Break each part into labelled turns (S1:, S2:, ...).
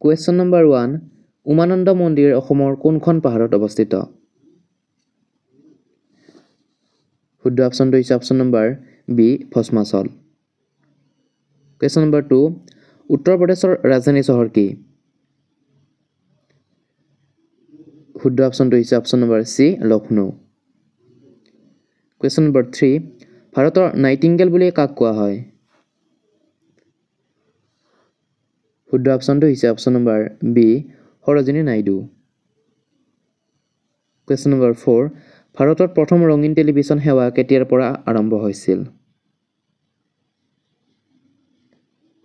S1: Question number 1 Umananda মন্দিৰ অসমৰ কোনখন পাহাৰত অৱস্থিত? শুদ্ধ অপশ্যনটো হৈছে option number B Bhasmachal. Question number 2 উত্তৰ প্ৰদেশৰ ৰাজধানী চহৰ কি? শুদ্ধ অপশ্যনটো হৈছে option number C Lucknow. Question number 3 ভাৰতৰ নাইটিংগেল বুলি কাক কোৱা হয়? শুদ্ধ অপশ্যনটো হৈছে option number B Sarojini Naidu. Question number 4 ভাৰতত প্ৰথম ৰঙীন টেলিভিছন সেৱা কেতিয়াৰ পৰা আৰম্ভ হৈছিল?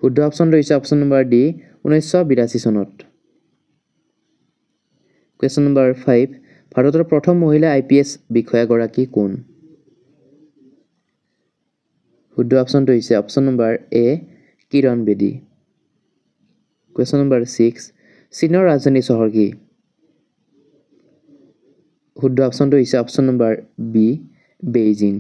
S1: শুদ্ধ অপশ্যনটো হৈছে অপশ্যন নম্বৰ ডি 1982 চনত। কুৱেশ্যন নম্বৰ 5 ভাৰতৰ প্ৰথম মহিলা IPS বিষয়াগৰাকী কোন? শুদ্ধ অপশ্যনটো হৈছে অপশ্যন নম্বৰ এ কিৰণ বেদী। কুৱেশ্যন নম্বৰ 6 চীনৰ ৰাজধানী চহৰ কি? শুদ্ধ অপশ্যনটো হৈছে option number B Beijing.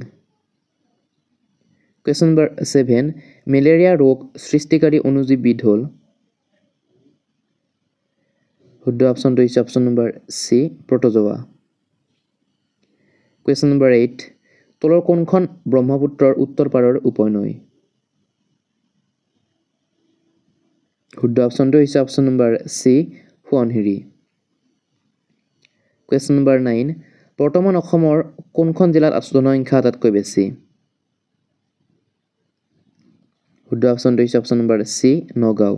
S1: Question number 7 malaria ৰোগ সৃষ্টিকাৰী অণুজীৱবিধ হ'ল? শুদ্ধ অপশ্যনটো হৈছে option number C protozoa. Question number 8 তলৰ কোনখন ব্ৰহ্মপুত্ৰৰ উত্তৰ পাৰৰ উপনৈ? শুদ্ধ অপশ্যনটো হৈছে option number C Subansiri. Question number 9 বৰ্তমান অসমৰ কোনখন জিলাত জনসংখ্যা আটাইতকৈ বেছি? শুদ্ধ অপশ্যনটো হৈছে option number C Nagaon.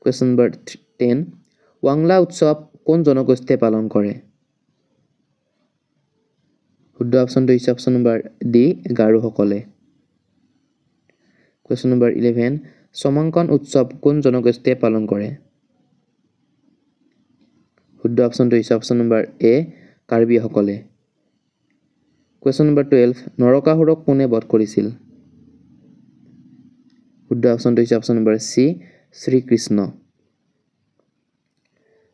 S1: Question number 10 ৱাংলা উৎসৱ কোন জনগোষ্ঠীয়ে পালন কৰে? শুদ্ধ অপশ্যনটো হৈছে অপশ্যন নম্বৰ ডি গাৰোসকলে। কুৱেশ্যন নম্বৰ 11 চমাংকন উৎসৱ কোন জনগোষ্ঠীয়ে পালন কৰে? শুদ্ধ অপশ্যনটো হৈছে অপশ্যন নম্বৰ এ কাৰ্বিসকলে। কুৱেশ্যন নম্বৰ 12 নৰকাসুৰক কোনে বধ কৰিছিল? শুদ্ধ অপশ্যনটো হৈছে option number C Srikrishna.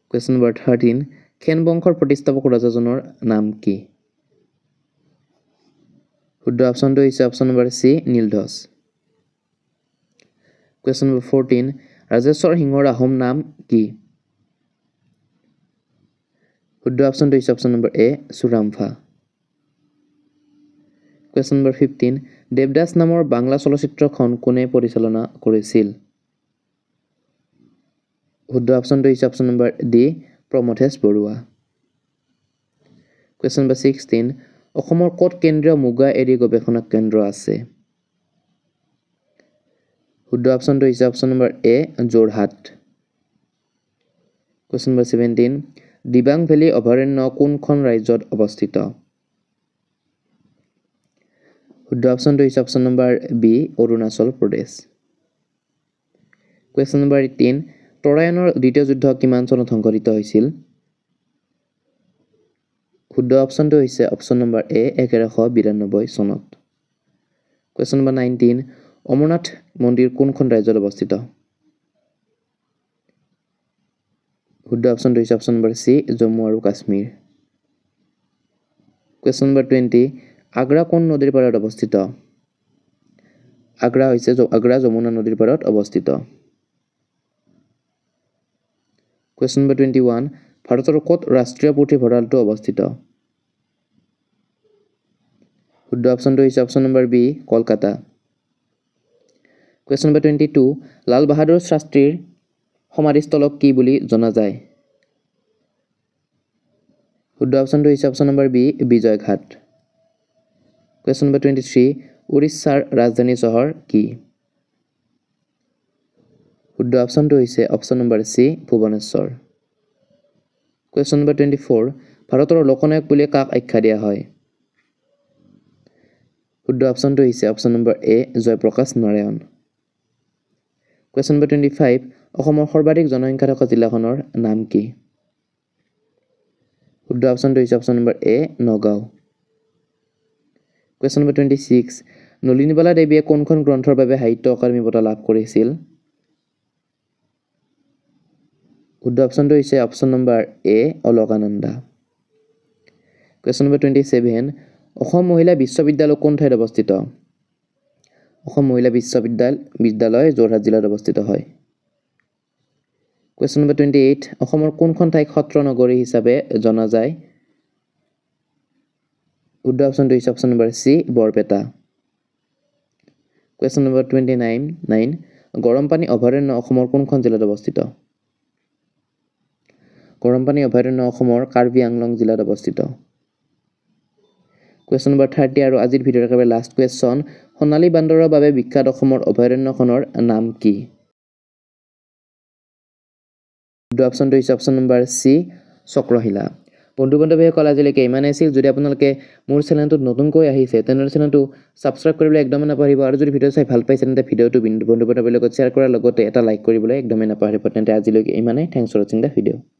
S1: Question number 13 Khen বংশৰ প্ৰতিষ্ঠাপক ৰজাজনৰ নাম কি? শুদ্ধ অপশ্যনটো হৈছে option number C Nildhwaj. Question number 14 Rajeswar সিংহৰ আহোম নাম কি? শুদ্ধ অপশ্যনটো হৈছে option number A Suramphaa. Question number 15 Devdas নামৰ বাংলা চলচ্চিত্ৰখন কোনে পৰিচালনা কৰিছিল? শুদ্ধ অপশ্যনটো হৈছে option number D Pramathesh Barua. Question number 16 অসমৰ ক'ত কেন্দ্ৰীয় মুগা এৰী গৱেষণা কেন্দ্ৰ আছে? শুদ্ধ অপশ্যনটো হৈছে option number A Jorhat. Question number 17 Dibang valley অভয়াৰণ্য কোনখন ৰাজ্যত অৱস্থিত? শুদ্ধ অপশ্যনটো হৈছে option number B Arunachal Pradesh. Question number 18 তৰায়ণৰ দ্বিতীয় যুদ্ধ কিমান চনত সংঘটিত হৈছিল? শুদ্ধ অপশ্যনটো হৈছে অপশ্যন নম্বৰ এ 1192 চনত। কুৱেশ্যন নম্বৰ 19 অমৰনাথ মন্দিৰ কোনখন ৰাজ্যত অৱস্থিত? শুদ্ধ অপশ্যনটো হৈছে অপশ্যন নম্বৰ চি জম্মু আৰু কাশ্মীৰ। কুৱেশ্যন নম্বৰ 20 আগ্ৰা কোন নদীৰ পাৰত অৱস্থিত? আগ্ৰা যমুনা নদীৰ পাৰত অৱস্থিত। কুৱেশ্যন নম্বৰ 21 ভাৰতৰ ক'ত ৰাষ্ট্ৰীয় পুথিভঁৰালটো অৱস্থিত? শুদ্ধ অপশ্যনটো হৈছে option number B Kolkata. Question number 22 Lal Bahadur শাস্ত্ৰীৰ সমাধিস্থলক কি বুলি জনা যায়? শুদ্ধ অপশ্যনটো হৈছে অপশ্যন নম্বৰ বি বিজয় ঘাট। কুৱেশ্যন নম্বৰ 23 উৰিষ্যাৰ ৰাজধানী চহৰ কি? শুদ্ধ অপশ্যনটো হৈছে option number C Bhubaneswar. Question number 24 ভাৰতৰ লোকনায়ক বুলি কাক আখ্যা দিয়া হয়? শুদ্ধ অপশ্যনটো হৈছে অপশ্যন নম্বৰ এ জয়প্ৰকাশ নাৰায়ণ। কুৱেশ্যন নম্বৰ 25 অসমৰ সৰ্বাধিক জনসংখ্যা থকা জিলাখনৰ নাম কি? শুদ্ধ অপশ্যনটো হৈছে অপশ্যন নম্বৰ এ নগাঁও। কুৱেশ্যন নম্বৰ 26 নলিনীবালা দেৱীয়ে কোনখন গ্ৰন্থৰ বাবে সাহিত্য অকাডেমী বঁটা লাভ কৰিছিল? শুদ্ধ অপশ্যনটো হৈছে অপশ্যন নম্বৰ এ অলকানন্দা। কুৱেশ্যন নম্বৰ 27 অসম মহিলা বিশ্ববিদ্যালয় কোন ঠাইত অৱস্থিত? অসম মহিলা বিশ্ববিদ্যালয় যোৰহাট জিলাত অৱস্থিত হয়। কুৱেশ্যন নম্বৰ 28 অসমৰ কোনখন ঠাইক সত্ৰ নগৰী হিচাপে জনা যায় শুদ্ধ অপশ্যনটো হৈছে option number C Barpeta question number 29 গৰমপানী অভয়াৰণ্য অসমৰ কোনখন জিলাত অৱস্থিত গৰমপানী অভয়াৰণ্য অসমৰ কাৰ্বি আংলং জিলাত অৱস্থিত কুৱেশ্যন নম্বৰ 30 আৰু আজিৰ ভিডিঅ'ৰ একেবাৰে লাষ্ট কুৱেশ্যন সোণালী বান্দৰৰ বাবে বিখ্যাত অসমৰ অভয়াৰণ্যখনৰ নাম কি শুদ্ধ অপশ্যনটো হৈছে অপশ্যন নম্বৰ চি চক্ৰশিলা বন্ধু বান্ধৱীসকল আজিলৈকে ইমানেই আছিল যদি আপোনালোকে মোৰ চেনেলটোত নতুনকৈ আহিছে তেনেহ'লে চেনেলটো ছাবস্ক্ৰাইব কৰিবলৈ একদমেই নাপাহৰিব আৰু যদি ভিডিঅ' চাই ভাল পাইছে তেন্তে ভিডিঅ'টো বন্ধু বান্ধৱীৰ লগত শ্বেয়াৰ কৰাৰ লগতে এটা লাইক কৰিবলৈ একদমেই নাপাহৰিব তেন্তে আজিলৈকে ইমানেই থেংকছ ফৰ ৱাচিং দ্য ভিডিঅ'